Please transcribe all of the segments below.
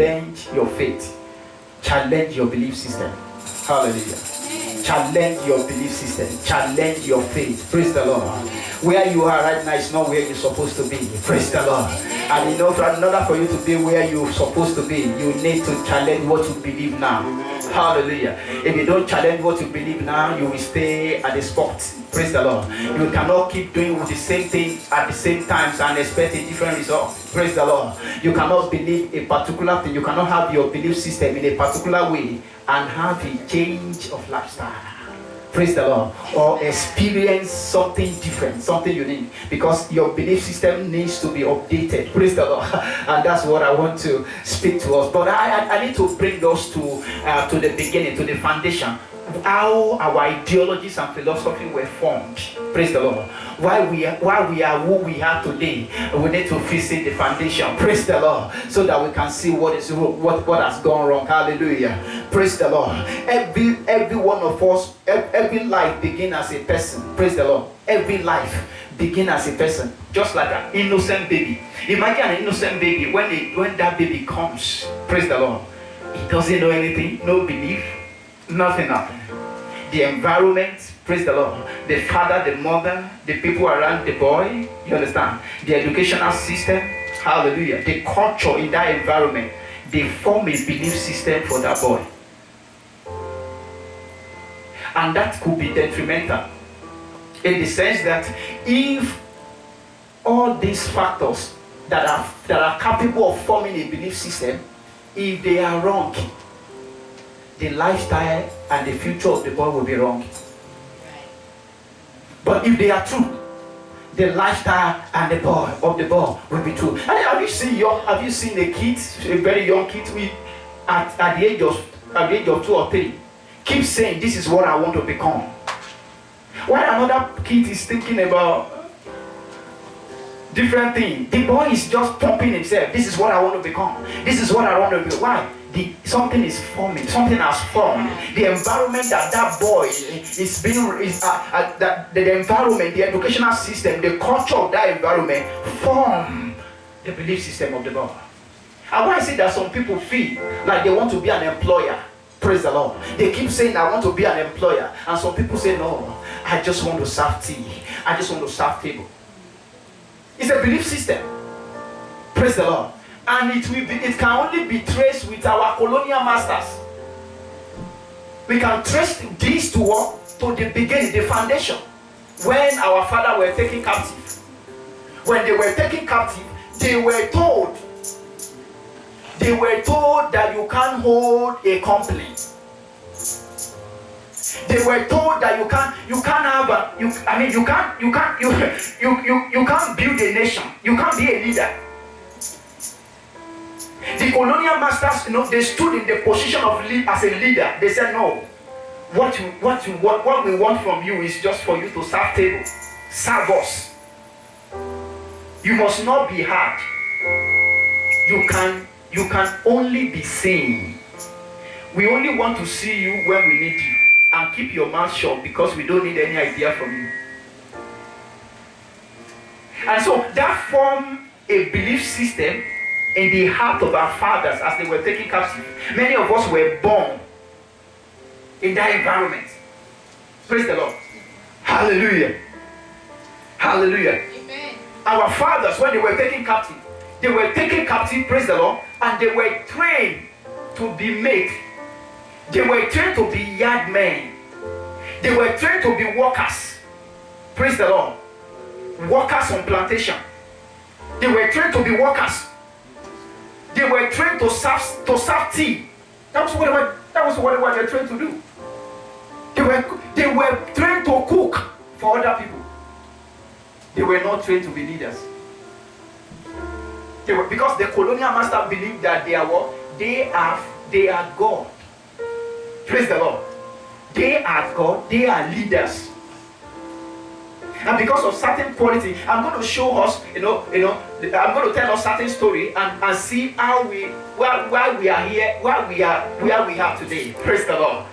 challenge your faith, challenge your belief system. Hallelujah. Challenge your belief system, challenge your faith. Praise the Lord. Where you are right now is not where you're supposed to be. Praise the Lord. And in order for you to be where you're supposed to be, you need to challenge what you believe now. Hallelujah. If you don't challenge what you believe now, you will stay at the spot. Praise the Lord. You cannot keep doing the same thing at the same times and expect a different result. Praise the Lord. You cannot believe a particular thing. You cannot have your belief system in a particular way and have a change of lifestyle. Praise the Lord. Or experience something different, something unique, because your belief system needs to be updated. Praise the Lord. And that's what I want to speak to us. But I need to bring us to the beginning, to the foundation. How our ideologies and philosophy were formed. Praise the Lord. Why we are who we are today, we need to visit the foundation. Praise the Lord, so that we can see what has gone wrong. Hallelujah. Praise the Lord. Every one of us, every life begins as a person. Praise the Lord. Every life begins as a person, just like an innocent baby. Imagine an innocent baby. When that baby comes, praise the Lord, he doesn't know anything, no belief, nothing. The environment, praise the Lord, the father, the mother, the people around the boy, you understand, the educational system, hallelujah, the culture in that environment, they form a belief system for that boy. And that could be detrimental, in the sense that if all these factors that are capable of forming a belief system, if they are wrong, the lifestyle and the future of the boy will be wrong. But if they are true, the lifestyle and the boy will be true. And have you seen a kid, a very young kid, at the age of 2 or 3, keep saying, "This is what I want to become," while another kid is thinking about different thing? The boy is just pumping himself. "This is what I want to become. This is what I want to be." Why? Something is forming. Something has formed. The environment that boy is being the environment, the educational system, the culture of that environment form the belief system of the boy. And why is it that some people feel like they want to be an employer? Praise the Lord. They keep saying, "I want to be an employer," and some people say, "No, I just want to serve tea. I just want to serve table." It's a belief system. Praise the Lord. And it can only be traced with our colonial masters. We can trace this to the beginning, the foundation. When our fathers were taken captive. When they were taken captive, they were told that you can't hold a company. They were told that you can't build a nation. You can't be a leader. The colonial masters, they stood in the position of as a leader. They said, "No, what we want from you is just for you to serve table, serve us. You must not be hard. You can only be seen. We only want to see you when we need you, and keep your mouth shut because we don't need any idea from you." And so that formed a belief system in the heart of our fathers as they were taken captive. Many of us were born in that environment. Praise the Lord. Hallelujah. Hallelujah. Amen. Our fathers, when they were taken captive, praise the Lord, and they were trained to be made. They were trained to be yard men. They were trained to be workers. Praise the Lord. Workers on plantation. They were trained to be workers. They were trained to serve tea. That was what they were trained to do. They were trained to cook for other people. They were not trained to be leaders. Because the colonial master believed that they are God. Praise the Lord. They are God. They are leaders. And because of certain quality, I'm going to show us, I'm going to tell us certain story and see how why we are here, where we are today. Praise the Lord.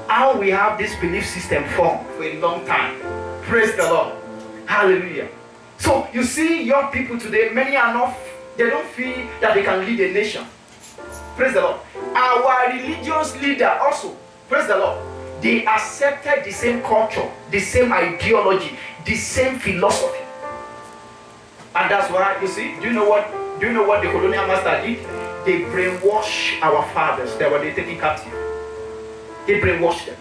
How we have this belief system formed for a long time. Praise the Lord. Hallelujah. So you see young people today, many are not, they don't feel that they can lead a nation. Praise the Lord. Our religious leader also, praise the Lord, they accepted the same culture, the same ideology, the same philosophy. And that's why, you see, do you know what the colonial master did? They brainwashed our fathers that were taken captive. They brainwashed them.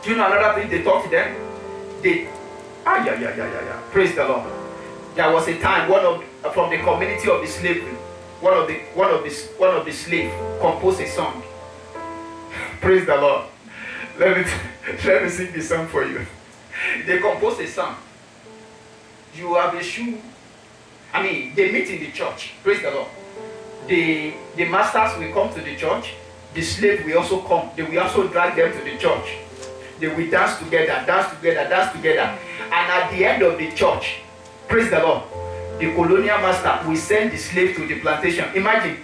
Do you know another thing they taught to them? Praise the Lord. There was a time from the community of the slavery, one of the slaves composed a song. Praise the Lord. Let me sing this song for you. They composed a song. You have a shoe. I mean, they meet in the church. Praise the Lord. The masters will come to the church. The slave will also come. They will also drag them to the church. They will dance together. And at the end of the church, praise the Lord, the colonial master will send the slave to the plantation. Imagine,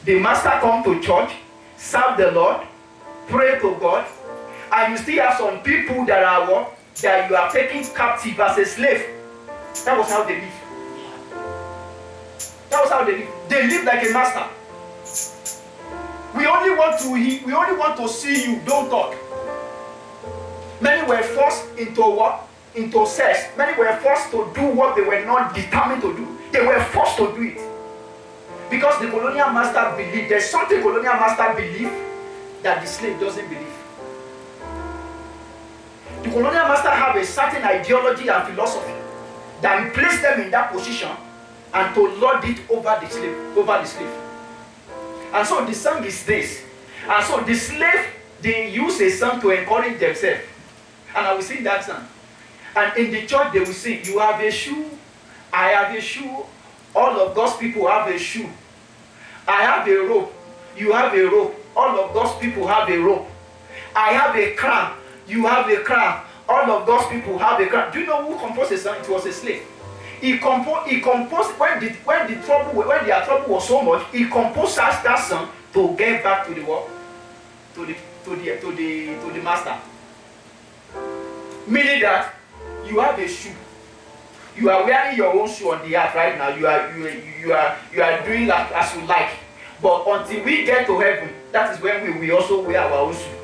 the master come to church, serve the Lord, pray to God, and you still have some people that you are taking captive as a slave. That was how they live. They live like a master. We only want to see you, don't talk. Many were forced into what? Into sex. Many were forced to do what they were not determined to do. They were forced to do it. Because the colonial master believed, there's something colonial master believed that the slave doesn't believe. The colonial master have a certain ideology and philosophy that placed them in that position and to lord it over the slave. And so the song is this. And so the slave, they use a song to encourage themselves. And I will sing that song. And in the church they will sing, you have a shoe, I have a shoe, all of God's people have a shoe. I have a rope, you have a rope, all of God's people have a rope. I have a crown, you have a crown, all of God's people have a crown. Do you know who composed the song? It was a slave. He composed when their trouble was so much, he composed that song to get back to the world, to the master. Meaning that you have a shoe. You are wearing your own shoe on the earth right now. You are doing that as you like. But until we get to heaven, that is when we also wear our own shoe.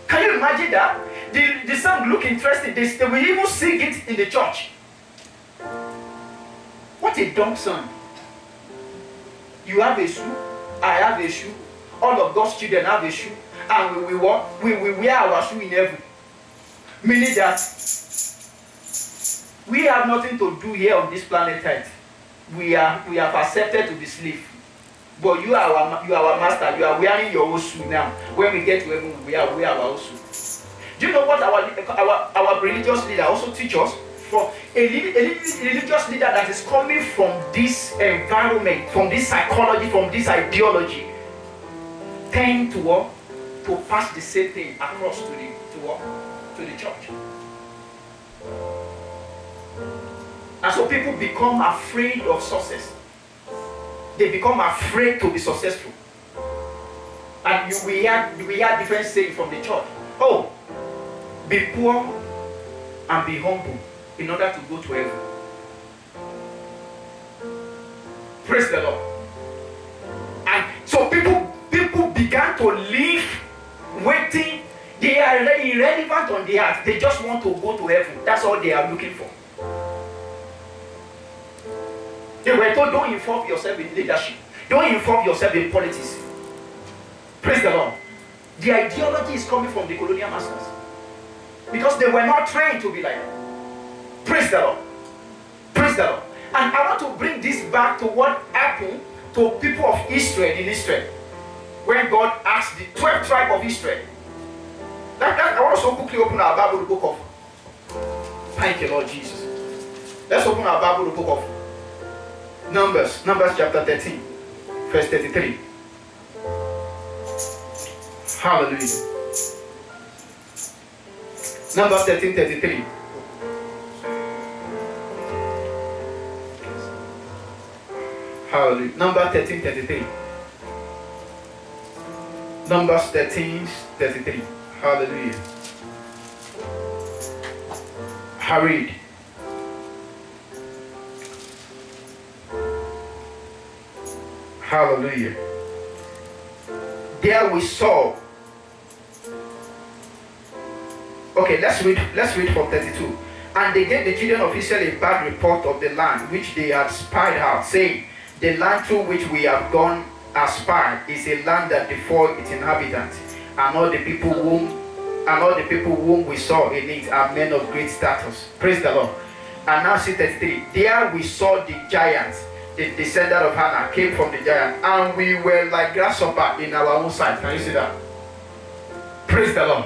Can you imagine that? The song look interesting. They will even sing it in the church. What a dumb song. You have a shoe, I have a shoe, all of God's children have a shoe, and we wear our shoe in heaven. Meaning that we have nothing to do here on this planet Earth. We have accepted to be slave. But you are our master. You are wearing your own shoe now. When we get to heaven, we wear our own shoe. Do you know what our religious leader also teach us? From a religious leader that is coming from this environment, from this psychology, from this ideology, tend to pass the same thing across to the church. And so people become afraid of success. They become afraid to be successful. And we hear different sayings from the church. Oh, be poor and be humble in order to go to heaven. Praise the Lord. And so people began to live waiting. They are irrelevant on the earth. They just want to go to heaven. That's all they are looking for. They were told, don't involve yourself in leadership. Don't involve yourself in politics. Praise the Lord. The ideology is coming from the colonial masters. Because they were not trained to be like that. Praise the Lord. Praise the Lord. And I want to bring this back to what happened to people of Israel in Israel. When God asked the 12 tribes of Israel. I want us to quickly open our Bible, the book of. Thank you, Lord Jesus. Let's open our Bible, the book of Numbers chapter 13, verse 33. Hallelujah. Numbers 13:33. Hallelujah. Numbers 13:33. Numbers 13:33. Hallelujah. I read. Hallelujah. There we saw. Okay, let's read from 32. And they gave the children of Israel a bad report of the land which they had spied out, saying, the land through which we have gone as spied is a land that devours its inhabitants, and all the people whom we saw in it are men of great status. Praise the Lord. And now see 33. There we saw the giants, the descendant of Hannah came from the giant, and we were like grasshopper in our own sight. Can you see that? Praise the Lord.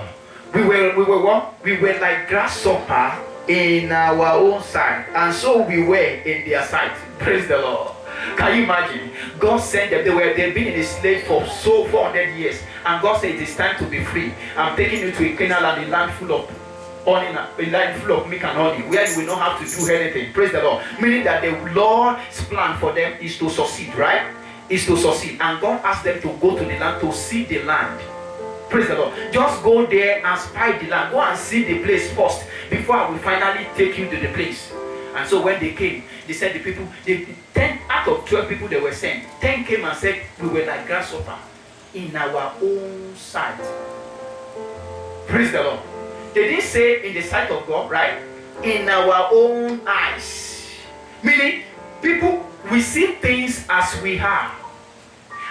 We were what? We were like grasshopper in our own sight, and so we were in their sight. Praise the Lord. Can you imagine? God sent them. They've been in a slave for 400 years, and God said it is time to be free. I'm taking you to a Canaan land, a land full of honey, a land full of milk and honey, where you will not have to do anything. Praise the Lord. Meaning that the Lord's plan for them is to succeed, right? Is to succeed, and God asked them to go to the land to see the land. Praise the Lord. Just go there and spy the land. Go and see the place first before I will finally take you to the place. And so when they came, they said the people, 10 out of 12 people they were sent, 10 came and said, we were like grasshopper in our own sight. Praise the Lord. They didn't say in the sight of God, right? In our own eyes. Meaning, people, we see things as we are.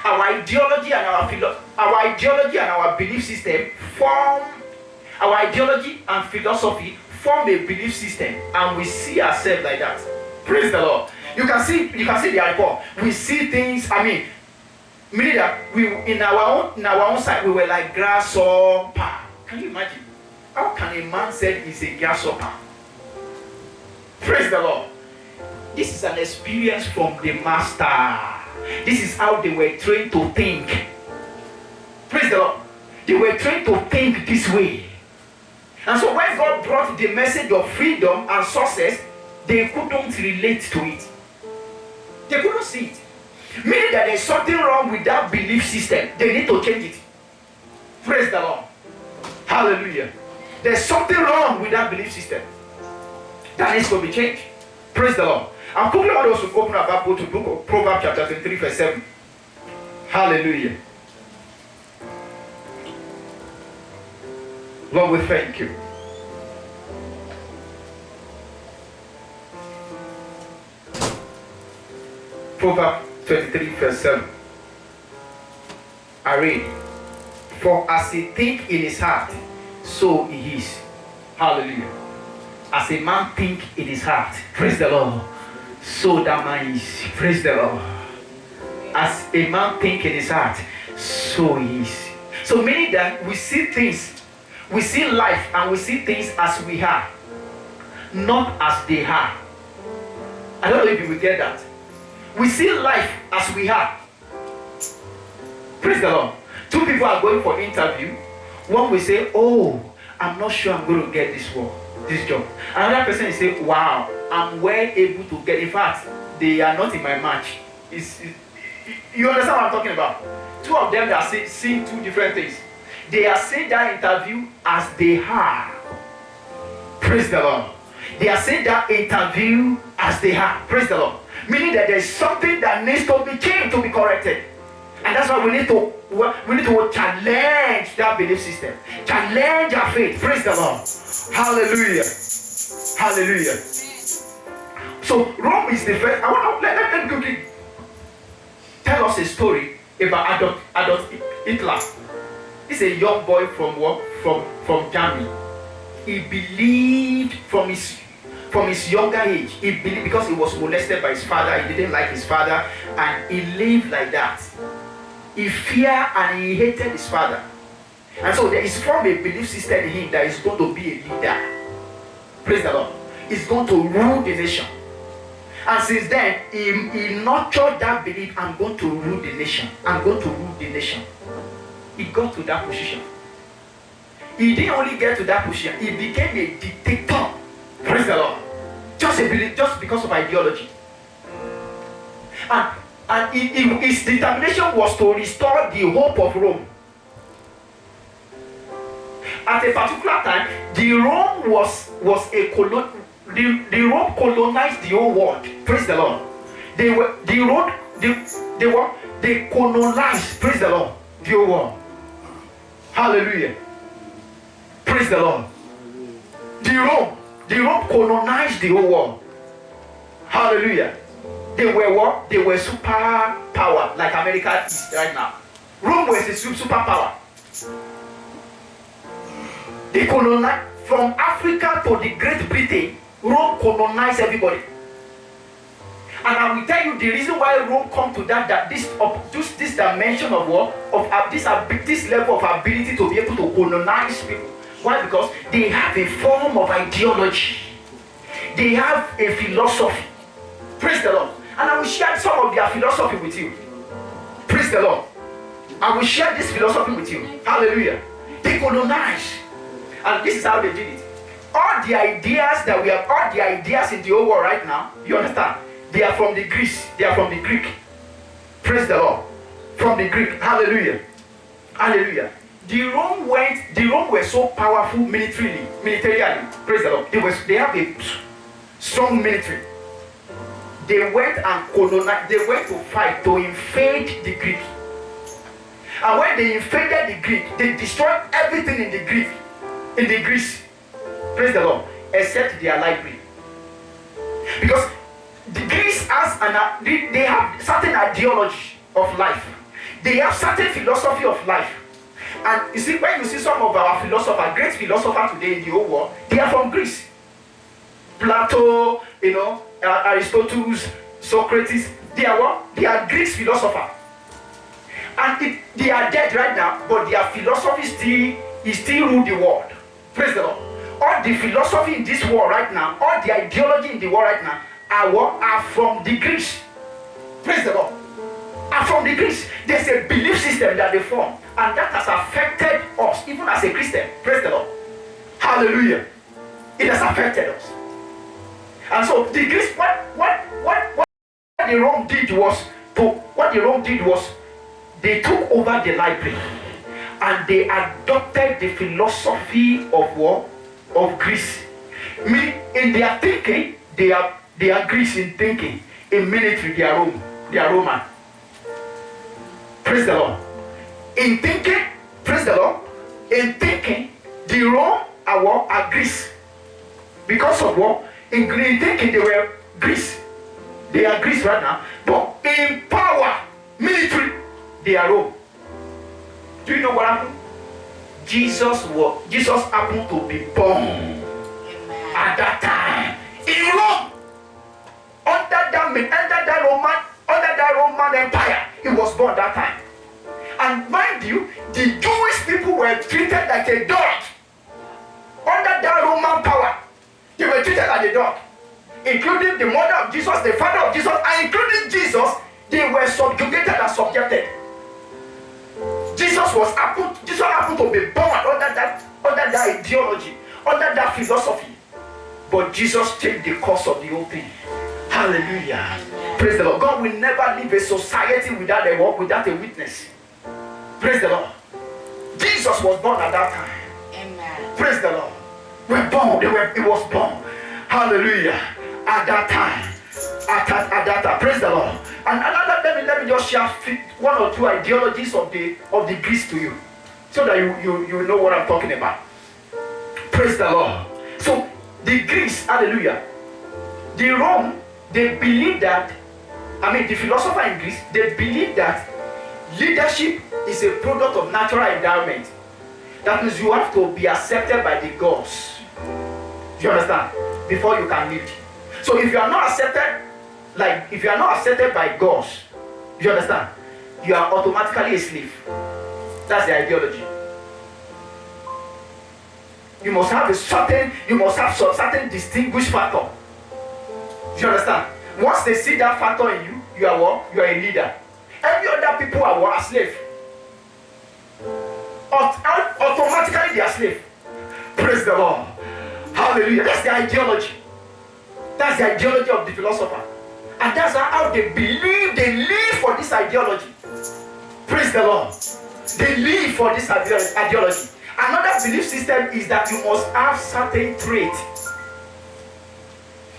Our ideology and our belief system form, our ideology and philosophy form a belief system, and we see ourselves like that. Praise the Lord. You can see the report. We see things. Meaning that we in our own side we were like grasshopper. Can you imagine? How can a man say he's a grasshopper? Praise the Lord. This is an experience from the master. This is how they were trained to think. Praise the Lord. They were trained to think this way. And so when God brought the message of freedom and success, they couldn't relate to it. They couldn't see it. Meaning that there's something wrong with that belief system. They need to change it. Praise the Lord. Hallelujah. There's something wrong with that belief system that needs to be changed. Praise the Lord. I'm quickly want us to open our Bible to book of Proverbs chapter 23 verse 7. Hallelujah. Lord, we thank you. Proverbs 23 verse 7. I read. For as he think in his heart, so he is. Hallelujah. As a man think in his heart, praise the Lord, so that man is. Praise the Lord. As a man think in his heart, so he is. So meaning that we see things, we see life and we see things as we are, not as they are. I don't know if you will get that. We see life as we are. Praise the Lord. Two people are going for interview. One will say, oh, I'm not sure I'm going to get this job. Another person will say, wow, I'm well able to get. In fact, they are not in my match. You understand what I'm talking about? Two of them are seeing two different things. They are seeing that interview as they are. Praise the Lord. They are seeing that interview as they are. Praise the Lord. Meaning that there's something that needs to be changed, to be corrected. And that's why we need to challenge that belief system. Challenge our faith. Praise the Lord. Hallelujah. Hallelujah. So Rome is the first. Let me quickly tell us a story about Adolf Hitler. He's a young boy from Germany. He believed from his younger age. He believed because he was molested by his father. He didn't like his father, and he lived like that. He feared and he hated his father. And so there is formed a belief system in him that is going to be a leader. Praise the Lord. He's going to rule the nation. And since then, he nurtured that belief, I'm going to rule the nation. I'm going to rule the nation. He got to that position. He didn't only get to that position, he became a dictator. Praise the Lord. Just because of ideology. And his determination was to restore the hope of Rome. At a particular time, the Rome colonized the whole world. Praise the Lord. they colonized, praise the Lord, the whole world. Hallelujah. Praise the Lord. The Rome colonized the whole world. Hallelujah. They were what? They were superpower, like America is right now. Rome was a superpower. They colonized from Africa to the Great Britain. Rome colonized everybody. And I will tell you the reason why Rome come to this dimension of what? This level of ability to be able to colonize people. Why? Because they have a form of ideology. They have a philosophy. Praise the Lord. And I will share some of their philosophy with you. Praise the Lord. I will share this philosophy with you. Hallelujah. They colonize. And this is how they did it. All the ideas that we have, all the ideas in the whole world right now, you understand? They are from the Greece. They are from the Greek. Praise the Lord. From the Greek. Hallelujah. Hallelujah. The Rome were so powerful militarily. Praise the Lord. They have a strong military. They went and colonized. They went to fight to invade the Greek. And when they invaded the Greek, they destroyed everything in the Greece. Praise the Lord. Except their library. Because the Greeks they have certain ideology of life. They have certain philosophy of life. And you see, when you see some of our philosophers, great philosophers today in the whole world, they are from Greece. Plato, Aristotle, Socrates, they are what? They are Greek philosophers. And they are dead right now, but their philosophy still rule the world. Praise the Lord. All the philosophy in this world right now, all the ideology in the world right now are from the Greeks. Praise the Lord. Are from the Greeks. There's a belief system that they form, and that has affected us, even as a Christian. Praise the Lord. Hallelujah. It has affected us. And so the Greeks, what the Rome did was they took over the library and they adopted the philosophy of what? Of Greece. In their thinking, they are Greece in thinking. In military, they are Roman. Praise the Lord. In thinking, praise the Lord. In thinking, the Rome are Greece. Because of what? In thinking, they were Greece. They are Greece right now. But in power, military, they are Rome. Do you know what happened? Jesus happened to be born at that time in Rome. Under that Roman Empire, he was born that time. And mind you, the Jewish people were treated like a dog. Under that Roman power, they were treated like a dog. Including the mother of Jesus, the father of Jesus, and including Jesus, they were subjugated and subjected. Jesus happened to be born under that ideology, under that philosophy. But Jesus changed the course of the whole thing. Hallelujah. Praise the Lord. God will never leave a society without a witness. Praise the Lord. Jesus was born at that time. Amen. Praise the Lord. He was born. Hallelujah. At that time. At that time. Praise the Lord. And let me just share one or two ideologies of the Greeks to you, so that you know what I'm talking about. Praise the Lord. So the Greeks, hallelujah, the Rome, they believe that, the philosopher in Greece, they believe that leadership is a product of natural endowment. That means you have to be accepted by the gods. Do you understand? Before you can lead. So if you are not accepted, by gods, you understand? You are automatically a slave. That's the ideology. You must have some certain distinguished factor. You understand? Once they see that factor in you, you are what? You are a leader. Every other people are what? A slave. Automatically they are slave. Praise the Lord. Hallelujah. That's the ideology. That's the ideology of the philosopher. And that's how they believe, they live for this ideology. Praise the Lord. They live for this ideology. Another belief system is that you must have certain traits.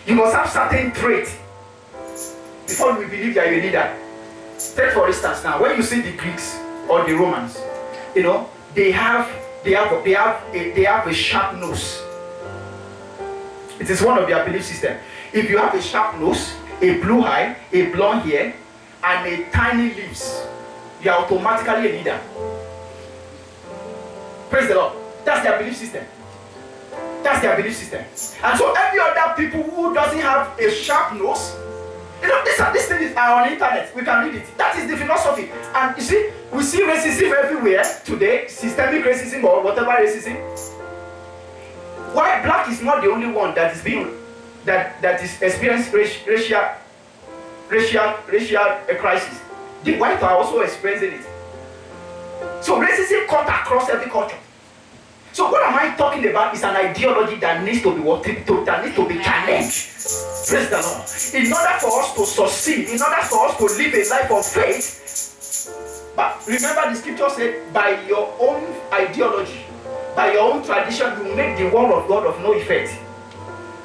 You must have certain traits before you believe you are a leader. Take for instance now, when you see the Greeks or the Romans, you know, they have a sharp nose. It is one of their belief system. If you have a sharp nose, a blue eye, a blonde hair, and a tiny lips, you are automatically a leader. Praise the Lord. That's their belief system. That's their belief system. And so every other people who doesn't have a sharp nose, you know, these things are on the internet. We can read it. That is the philosophy. And you see, we see racism everywhere today, systemic racism or whatever racism. Why black is not the only one that is experiencing racial crisis. The white are also experiencing it. So racism cut across every culture. So what am I talking about is an ideology that needs to be challenged. Praise the Lord. In order for us to succeed, in order for us to live a life of faith, but remember the scripture said, by your own ideology, by your own tradition, you make the word of God of no effect.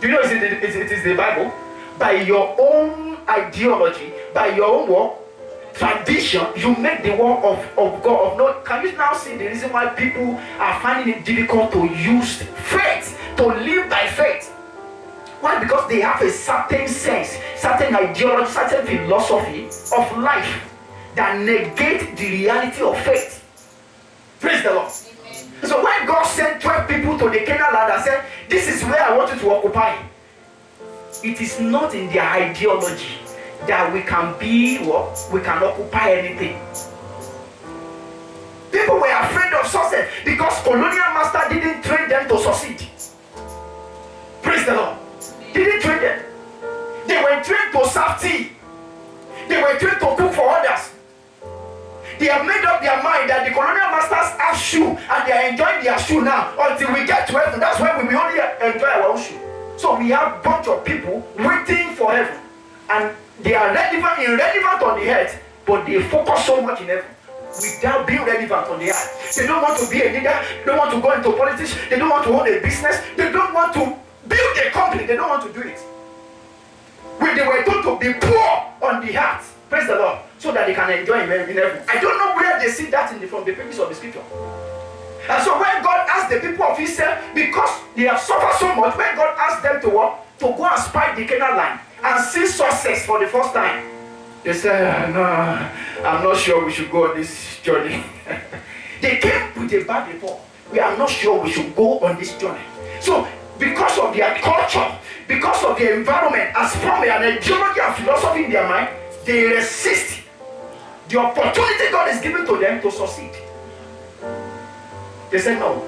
Do you know it is the Bible? By your own ideology, by your own work, tradition, you make the word of God of no. Can you now see the reason why people are finding it difficult to use faith, to live by faith? Why? Because they have a certain sense, certain ideology, certain philosophy of life that negate the reality of faith. Praise the Lord. Amen. So when God sent 12 people to the Canaan land and said, this is where I want you to occupy, it is not in their ideology that we can be what? We can occupy anything. People were afraid of success because colonial master didn't train them to succeed. Praise the Lord. Didn't train them. They were trained to serve tea. They were trained to cook for others. They have made up their mind that the colonial masters have shoe and they are enjoying their shoe now until we get to heaven. That's when we will only enjoy our own shoe. So we have a bunch of people waiting for heaven, and they are irrelevant on the earth, but they focus so much in heaven without being relevant on the earth. They don't want to be a leader. They don't want to go into politics. They don't want to own a business. They don't want to build a company. They don't want to do it. When they were told to be poor on the earth, praise the Lord, so that they can enjoy in heaven. I don't know where they see that from the pages of the scripture. And so when God asked the people of Israel, because they have suffered so much, when God asked them to what? To go and spy the Canaan land and see success for the first time, they said, no, I'm not sure we should go on this journey. They came with a bad report. We are not sure we should go on this journey. So because of their culture, because of their environment, as from an ideology and philosophy in their mind, they resist the opportunity God is giving to them to succeed. They said, no.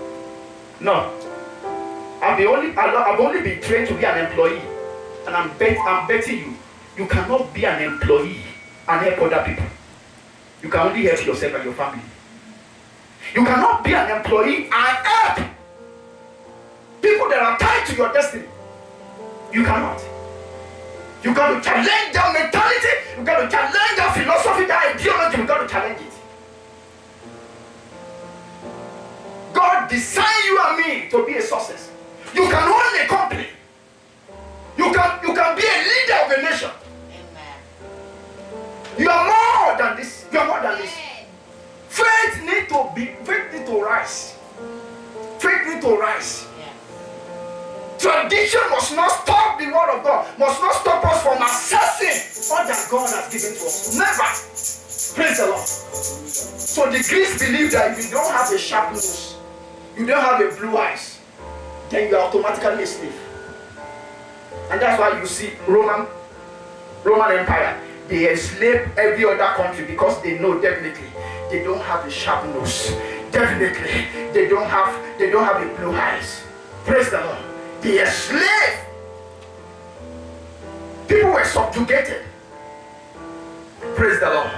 I've only been trained to be an employee. And I'm betting you cannot be an employee and help other people. You can only help yourself and your family. You cannot be an employee and help people that are tied to your destiny. You cannot. You got to challenge that mentality. You got to challenge that philosophy, that ideology. You got to challenge it. God designed you and me to be a success. You can own a company. You can be a leader of a nation. Amen. You are more than this. You are more than this. Faith needs to rise. Faith needs to rise. Tradition must not stop the word of God. Must not stop us from accessing all that God has given to us. Never. Praise the Lord. So the Greeks believe that if you don't have a sharp nose, you don't have a blue eyes, then you are automatically a slave. And that's why you see Roman Empire, they enslave every other country because they know definitely they don't have a sharp nose. Definitely they don't have a blue eyes. Praise the Lord. They enslave. People were subjugated. Praise the Lord.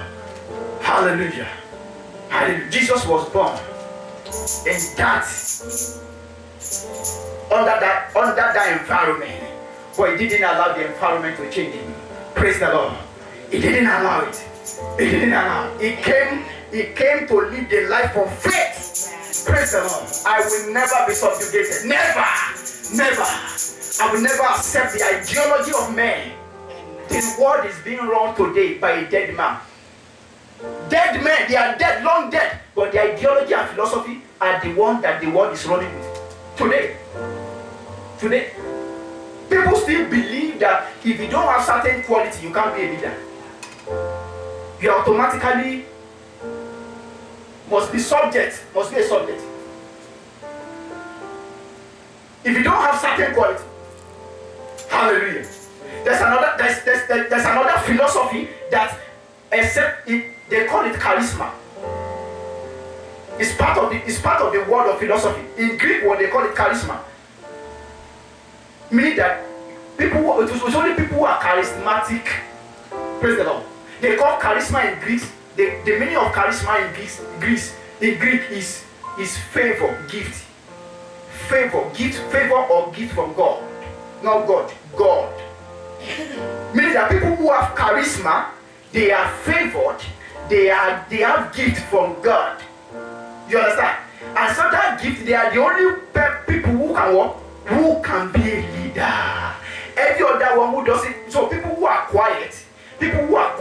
Hallelujah. Hallelujah. Jesus was born in that under that environment, but he didn't allow the environment to change him. Praise the Lord. He didn't allow it. He didn't allow it. He came to live the life of faith. Praise the Lord. I will never be subjugated. Never. I will never accept the ideology of man. This world is being run today by a dead man. Dead men, they are dead, long dead. But their ideology and philosophy are the one that the world is running with. Today, people still believe that if you don't have certain quality, you can't be a leader. You automatically must be a subject. If you don't have certain quality, hallelujah. There's another philosophy that, except it, they call it charisma. It's part of the word of philosophy. In Greek word they call it charisma. Meaning that it's only people who are charismatic. Praise the Lord. They call charisma in Greek. The meaning of charisma in Greek is favor, gift. Favor or gift from God. Not God. Meaning that people who have charisma, they are favored, they have gift from God. You understand? And so that gift, they are the only people who can work, who can be a leader. Every other one who does it. So people who are quiet, people who are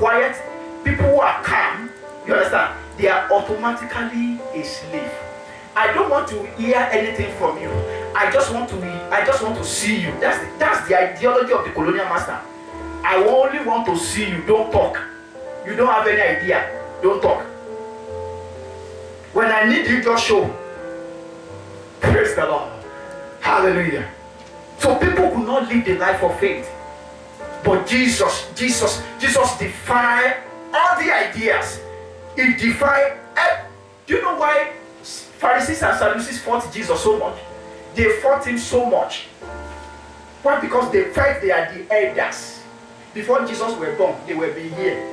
calm, you understand? They are automatically a slave. I don't want to hear anything from you. I just want to see you. That's the ideology of the colonial master. I only want to see you. Don't talk. You don't have any idea. Don't talk. When I need you, just show. Praise the Lord. Hallelujah. So people could not live the life of faith. But Jesus defied all the ideas. He defied. Do you know why Pharisees and Sadducees fought Jesus so much? They fought him so much. Why? Because they felt they are the elders. Before Jesus were born, they were being here.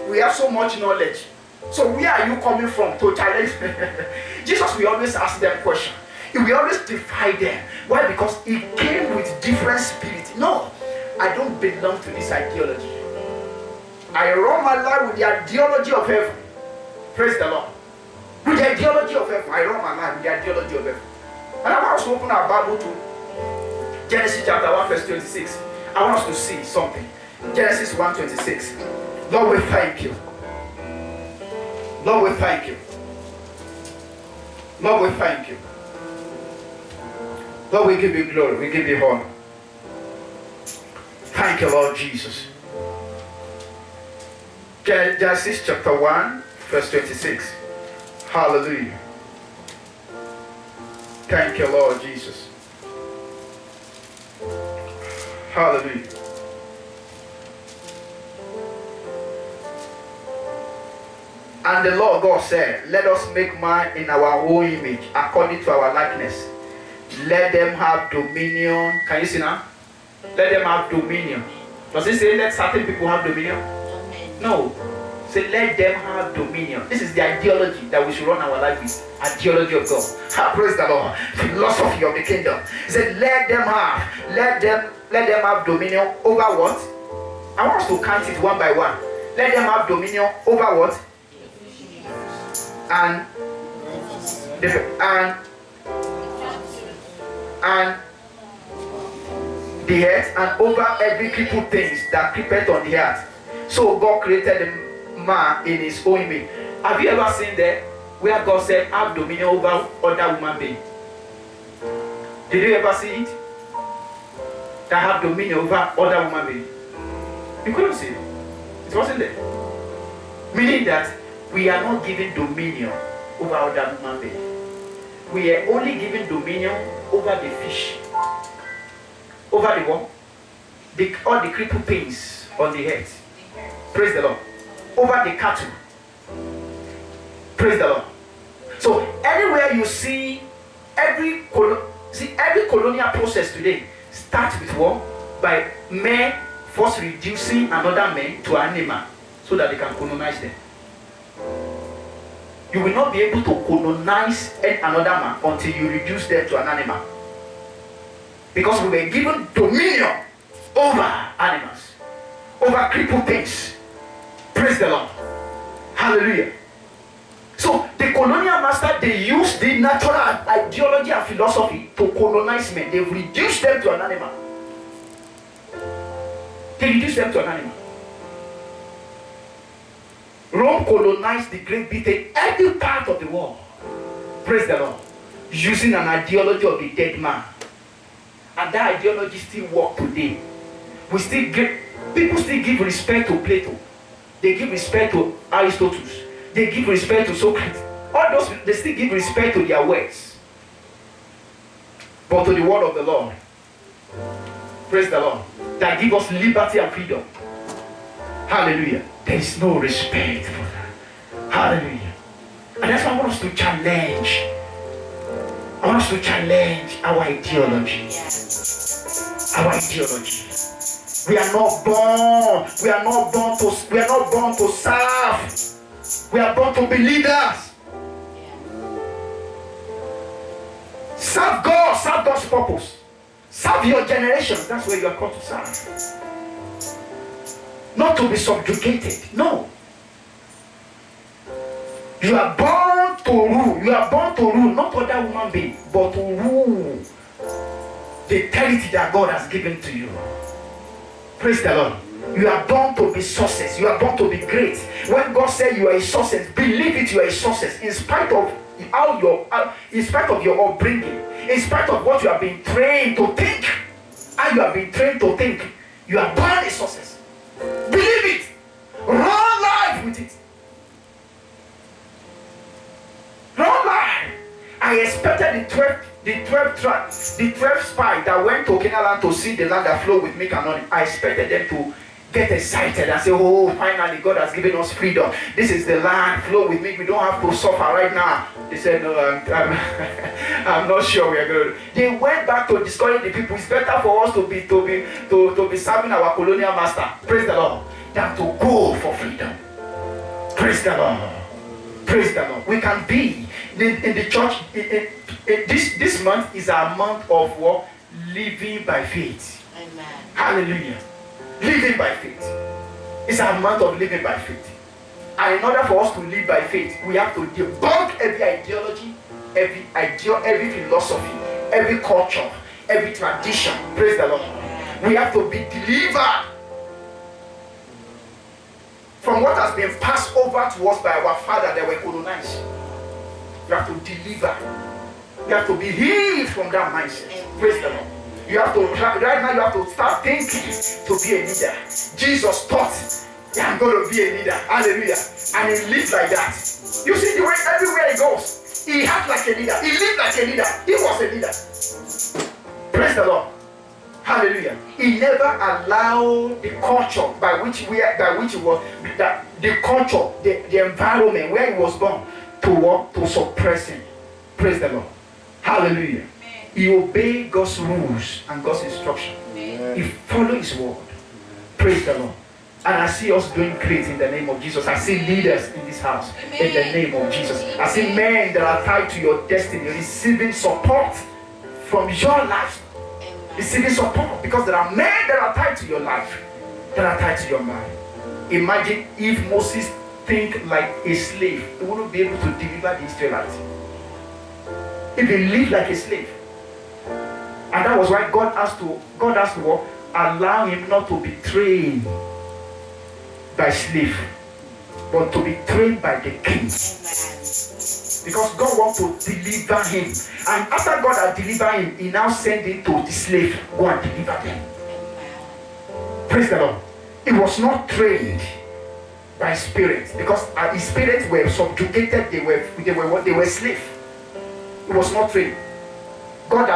We have so much knowledge. So where are you coming from to challenge? Jesus will always ask them questions. He will always defy them. Why? Because he came with different spirit. No, I don't belong to this ideology. I run my life with the ideology of heaven. Praise the Lord. With the ideology of heaven, I run my life with the ideology of heaven. And I want us to open our Bible to Genesis chapter 1 verse 26. I want us to see something. Genesis 1:26. Lord, we thank you. Lord, we thank you. Lord, we thank you. Lord, we give you glory. We give you honor. Thank you, Lord Jesus. Genesis chapter 1 verse 26. Hallelujah. Thank you, Lord Jesus. Hallelujah. And the Lord God said, let us make man in our own image, according to our likeness. Let them have dominion. Can you see now? Let them have dominion. Does it say let certain people have dominion? No. Say let them have dominion. This is the ideology that we should run our life with. Ideology of God. Praise the Lord. Philosophy of the kingdom. He said let them have dominion over what? I want us to count it one by one. Let them have dominion over what? And the earth, and over every creeping things that creepeth on the earth. So God created the man in his own image. Have you ever seen that where God said have dominion over other human beings? Did you ever see it? That have dominion over other human beings? You couldn't see it. It wasn't there. Meaning that we are not given dominion over other human beings. We are only given dominion over the fish. Over the what? All the crippled things on the earth. Praise the Lord. Over the cattle. Praise the Lord. So anywhere you see every colonial process today starts with what? By men first reducing another man to animal so that they can colonize them. You will not be able to colonize another man until you reduce them to an animal. Because we were given dominion over animals, over crippled things. Praise the Lord. Hallelujah. So the colonial master, they use the natural ideology and philosophy to colonize men. They reduce them to an animal. They reduce them to an animal. Rome colonized the Great Britain, every part of the world. Praise the Lord. Using an ideology of the dead man. And that ideology still works today. People still give respect to Plato. They give respect to Aristotle. They give respect to Socrates. All those, they still give respect to their words. But to the word of the Lord. Praise the Lord. That give us liberty and freedom. Hallelujah. There is no respect for that. Hallelujah. And that's why I want us to challenge. I want us to challenge our ideology. Our ideology. We are not born to serve. We are born to be leaders. Serve God, serve God's purpose. Serve your generation. That's where you are called to serve. Not to be subjugated. No. You are born to rule. You are born to rule, not other human being, but to rule the territory that God has given to you. Praise the Lord. You are born to be success. You are born to be great. When God said you are a success, believe it, you are a success. In spite of in spite of your upbringing, in spite of what you have been trained to think, how you have been trained to think, you are born a success. Believe it. Run life with it. Run life. I expected the 12 spies that went to Canaan land to see the land that flowed with milk and honey. I expected them to get excited and say, oh, finally God has given us freedom. This is the land, flow with milk. We don't have to suffer right now. They said, no, I'm not sure we are going to. They went back to discourage the people. It's better for us to be serving our colonial master. Praise the Lord. Than to go for freedom. Praise the Lord. Praise the Lord. We can be in the church. This month is our month of what? Living by faith. Amen. Hallelujah. Living by faith. It's a month of living by faith. And in order for us to live by faith, we have to debunk every ideology, every philosophy, every culture, every tradition. Praise the Lord. We have to be delivered from what has been passed over to us by our father that were colonized. You have to deliver. You have to be healed from that mindset. Praise the Lord. You have to, right now you have to start thinking to be a leader. Jesus taught, I'm going to be a leader. Hallelujah. And he lived like that. You see the way everywhere he goes, he acted like a leader. He lived like a leader. He was a leader. Praise the Lord. Hallelujah. He never allowed the culture by which he was, the culture, the environment where he was born to suppress him. Praise the Lord. Hallelujah. He obeyed God's rules and God's instruction. He followed his word. Praise the Lord. And I see us doing great in the name of Jesus. I see leaders in this house in the name of Jesus. I see men that are tied to your destiny, receiving support from your life. Receiving support because there are men that are tied to your life, that are tied to your mind. Imagine if Moses think like a slave, he wouldn't be able to deliver the Israelites. If he lived like a slave. And that was why God has to allow him not to be trained by slave, but to be trained by the king. Because God wants to deliver him. And after God had delivered him, he now sent him to the slave. Go and deliver them. Praise the Lord. He was not trained by spirits, because his spirits were subjugated. They were slaves. He was not trained. God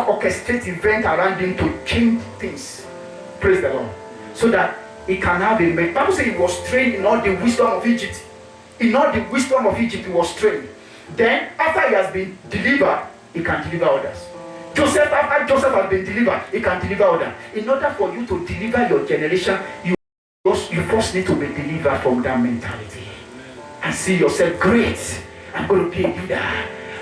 orchestrated events around him to change things. Praise the Lord. So that he can have a man. Bible says he was trained in all the wisdom of Egypt. In all the wisdom of Egypt, he was trained. Then, after he has been delivered, he can deliver others. After Joseph has been delivered, he can deliver others. In order for you to deliver your generation, you first need to be delivered from that mentality. And see yourself, great. I'm going to be a leader.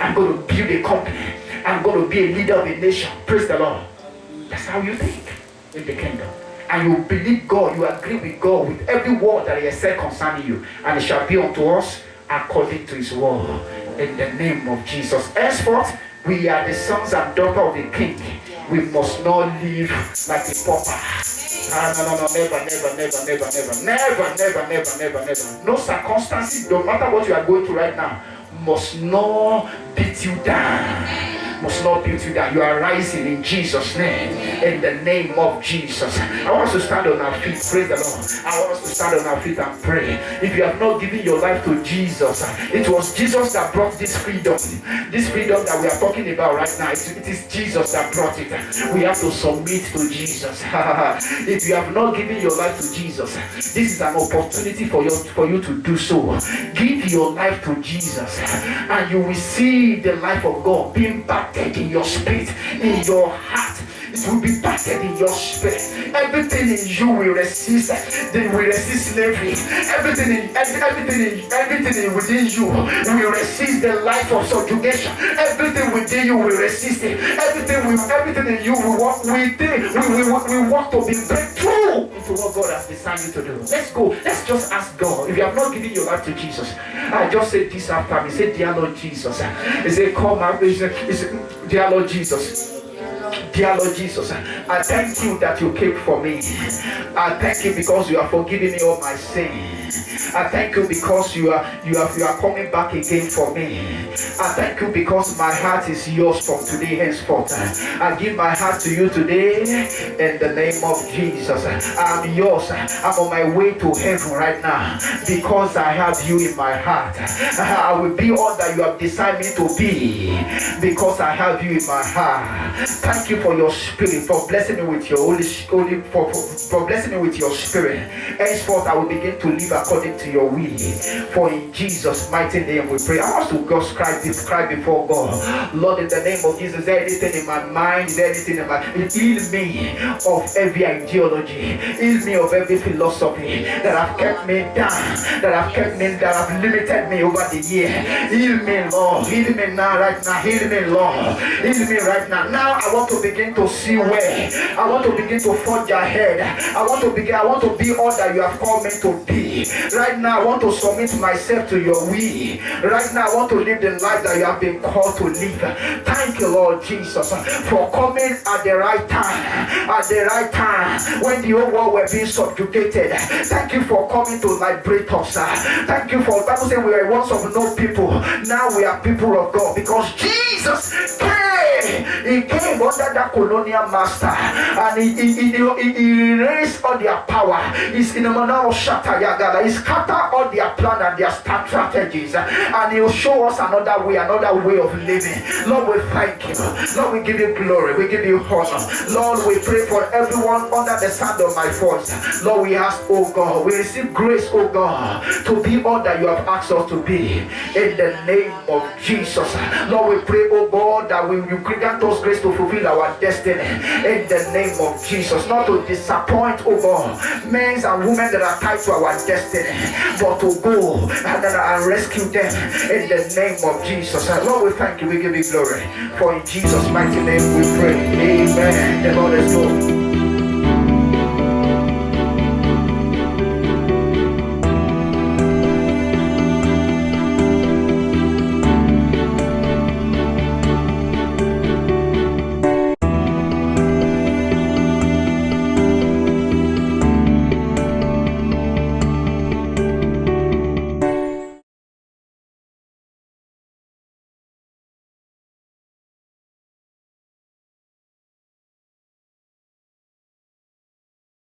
I'm going to build a company. I'm going to be a leader of a nation. Praise the Lord. That's how you think in the kingdom. And you believe God, you agree with God with every word that he has said concerning you. And it shall be unto us according to his word. In the name of Jesus. Henceforth, we are the sons and daughters of the king. We must not live like a pauper. No, never. No circumstances, no matter what you are going through right now, must not beat you down. Must not beat you down. You are rising in Jesus' name. In the name of Jesus. I want us to stand on our feet. Praise the Lord. I want us to stand on our feet and pray. If you have not given your life to Jesus, it was Jesus that brought this freedom. This freedom that we are talking about right now, it is Jesus that brought it. We have to submit to Jesus. If you have not given your life to Jesus, this is an opportunity for you to do so. Give your life to Jesus, and you will see the life of God being back in your spirit, in your heart. It will be battered in your spirit. Everything in you will resist. They will resist slavery. Everything within you will resist the life of subjugation. Everything within you will resist it. Everything in you will walk within. We want to be breakthrough into what God has designed you to do. Let's go. Let's just ask God. If you have not given your life to Jesus, I just say this after me. Say, dear Lord Jesus. He said, come out. He said, dear Lord Jesus. Dear Lord Jesus, I thank you that you came for me. I thank you because you are forgiving me all my sins. I thank you because you are coming back again for me. I thank you because my heart is yours from today henceforth. I give my heart to you today in the name of Jesus. I'm yours. I'm on my way to heaven right now because I have you in my heart. I will be all that you have decided me to be because I have you in my heart. Thank you for your spirit, for blessing me with your holy for blessing me with your spirit. Henceforth I will begin to live according to your will. For in Jesus' mighty name we pray. I want to go cry before God. Lord, in the name of Jesus, is there anything in my mind? Is there anything in my heal me of every ideology, heal me of every philosophy that have kept me down, that have limited me over the year. Heal me, Lord. Heal me now, right now. Heal me, Lord. Heal me right now. Now I want to begin to see where. I want to begin to forge ahead. I want to be all that you have called me to be. Right now I want to submit myself to your will. Right now I want to live the life that you have been called to live. Thank you, Lord Jesus, for coming at the right time. At the right time when the whole world were being subjugated. Thank you for coming to liberate us. Thank you for, Bible says we were once of no people. Now we are people of God because Jesus came. He came under that colonial master and he raised all their power. He's in the manner of Shatayagala. He scattered all their plan and their strategies, and he'll show us another way of living. Lord, we thank you. Lord, we give you glory. We give you honor. Lord, we pray for everyone under the sound of my voice. Lord, we ask, oh God, we receive grace, oh God, to be all that you have asked us to be. In the name of Jesus. Lord, we pray, oh God, that you grant us grace to fulfill our destiny. In the name of Jesus. Not to disappoint, oh God, men and women that are tied to our destiny, but to go and rescue them in the name of Jesus. Lord, we thank you. We give you glory. For in Jesus' mighty name we pray. Amen. The Lord is good.